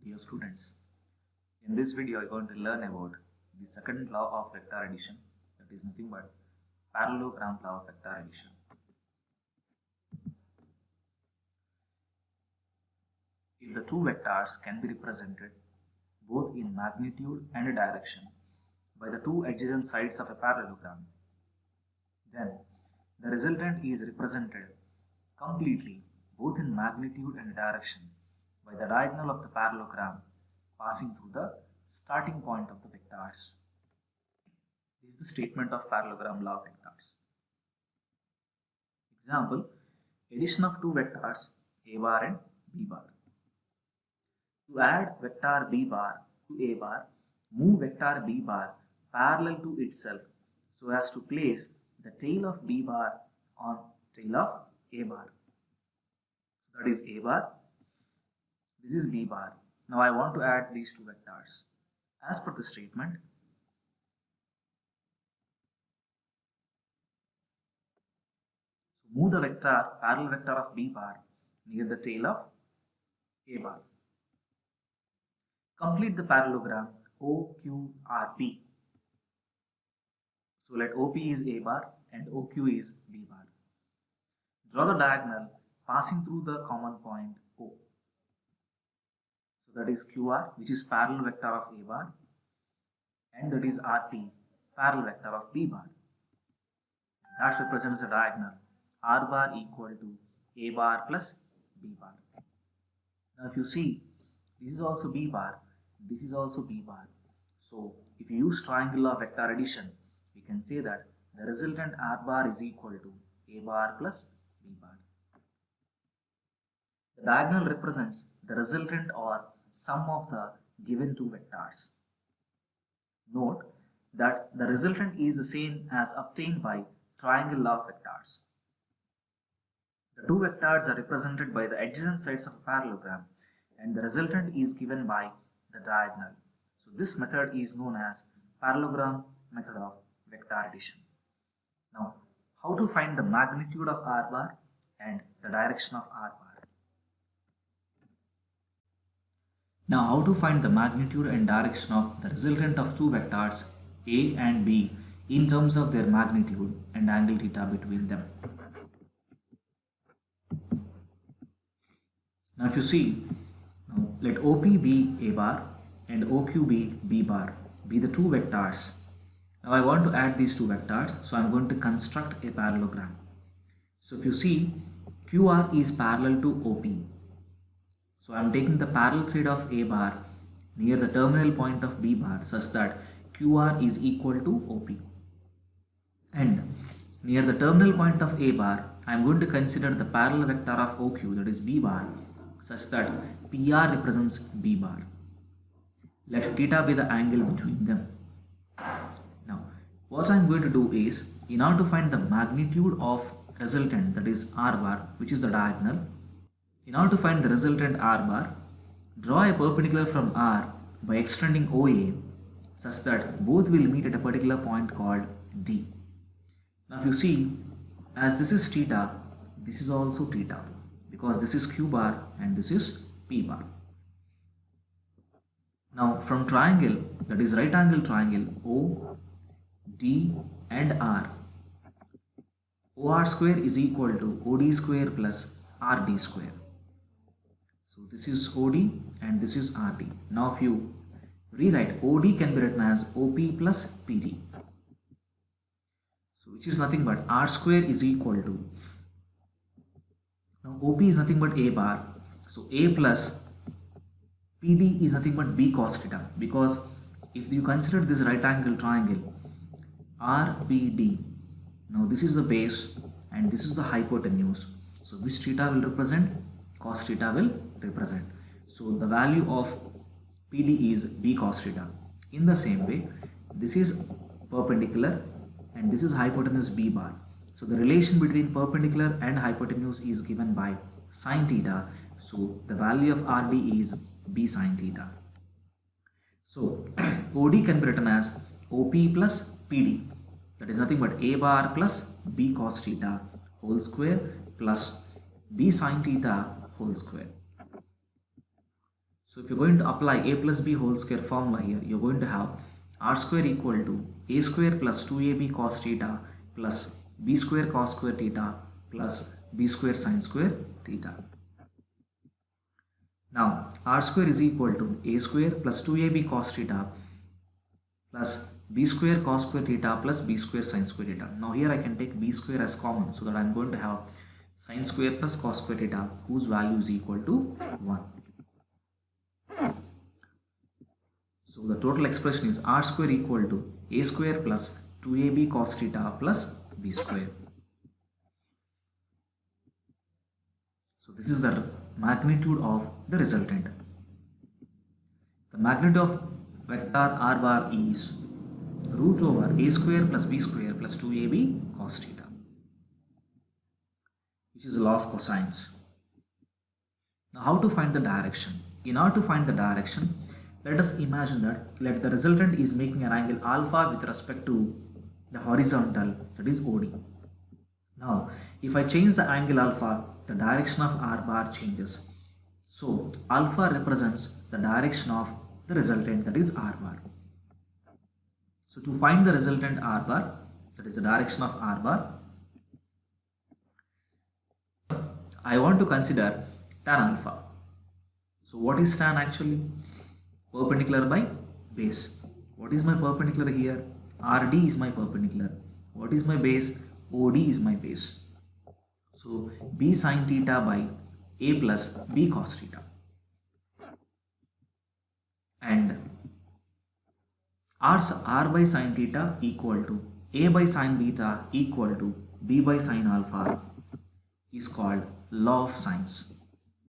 Dear students, in this video I am going to learn about the second law of vector addition, that is nothing but parallelogram law of vector addition. If the two vectors can be represented both in magnitude and direction by the two adjacent sides of a parallelogram, then the resultant is represented completely both in magnitude and direction by the diagonal of the parallelogram passing through the starting point of the vectors. This is the statement of parallelogram law of vectors. Example, addition of two vectors a bar and b bar. To add vector b bar to a bar, move vector b bar parallel to itself so as to place the tail of b bar on tail of a bar. So that is a bar, this is b bar. Now I want to add these two vectors. As per the statement, so move the parallel vector of b bar near the tail of a bar. Complete the parallelogram OQRP. So let OP is a bar and OQ is b bar. Draw the diagonal passing through the common point O. So that is QR, which is parallel vector of a bar, and that is RP, parallel vector of b bar. That represents the diagonal R bar equal to a bar plus b bar. Now if you see, this is also b bar, this is also b bar. So if you use triangle law of vector addition, we can say that the resultant R bar is equal to a bar plus b bar. The diagonal represents the resultant or sum of the given two vectors. Note that the resultant is the same as obtained by triangle law of vectors. The two vectors are represented by the adjacent sides of a parallelogram and the resultant is given by the diagonal. So this method is known as parallelogram method of vector addition. Now, how to find the magnitude of R bar and the direction of R bar? Now, how to find the magnitude and direction of the resultant of two vectors A and B in terms of their magnitude and angle theta between them. Now, if you see, let OP be a bar and OQ be b bar, be the two vectors. Now I want to add these two vectors, so I am going to construct a parallelogram. So if you see, QR is parallel to OP. So I am taking the parallel side of a bar near the terminal point of b bar such that QR is equal to OP. And near the terminal point of a bar, I am going to consider the parallel vector of OQ, that is b bar, such that PR represents b bar. Let theta be the angle between them. Now, what I am going to do is, in order to find the magnitude of resultant, that is R bar, which is the diagonal, in order to find the resultant R bar, draw a perpendicular from R by extending OA such that both will meet at a particular point called D. Now if you see, as this is theta, this is also theta, because this is Q bar and this is P bar. Now from triangle, that is right angle triangle O, D and R, OR square is equal to OD square plus RD square. So this is OD and this is RD. Now if you rewrite, OD can be written as OP plus PD. So which is nothing but R square is equal to, now OP is nothing but a bar, so a plus PD is nothing but b cos theta, because if you consider this right angle triangle RBD, now this is the base and this is the hypotenuse, so which theta will represent? Cos theta will represent. So the value of PD is b cos theta. In the same way, this is perpendicular and this is hypotenuse b bar. So the relation between perpendicular and hypotenuse is given by sin theta. So the value of RD is b sin theta. So OD can be written as OP plus PD, that is nothing but a bar plus b cos theta whole square plus b sin theta whole square. So if you're going to apply a plus b whole square formula here, you're going to have r square equal to a square plus 2ab cos theta plus b square cos square theta plus b square sin square theta. Now r square is equal to a square plus 2ab cos theta plus b square cos square theta plus b square sin square theta. Now here I can take b square as common, so that I'm going to have sin square plus cos square theta whose value is equal to 1. So the total expression is r square equal to a square plus 2ab cos theta plus b square. So this is the magnitude of the resultant. The magnitude of vector r bar is root over a square plus b square plus 2ab cos theta, which is the law of cosines. Now how to find the direction? In order to find the direction, let us imagine that the resultant is making an angle alpha with respect to the horizontal, that is OD. Now if I change the angle alpha, the direction of r bar changes. So alpha represents the direction of the resultant, that is r bar. So to find the resultant r bar, that is the direction of r bar, I want to consider tan alpha. So what is tan actually? Perpendicular by base. What is my perpendicular here? RD is my perpendicular. What is my base? OD is my base. So b sin theta by a plus b cos theta. And r by sin theta equal to a by sin beta equal to b by sin alpha is called law of sines.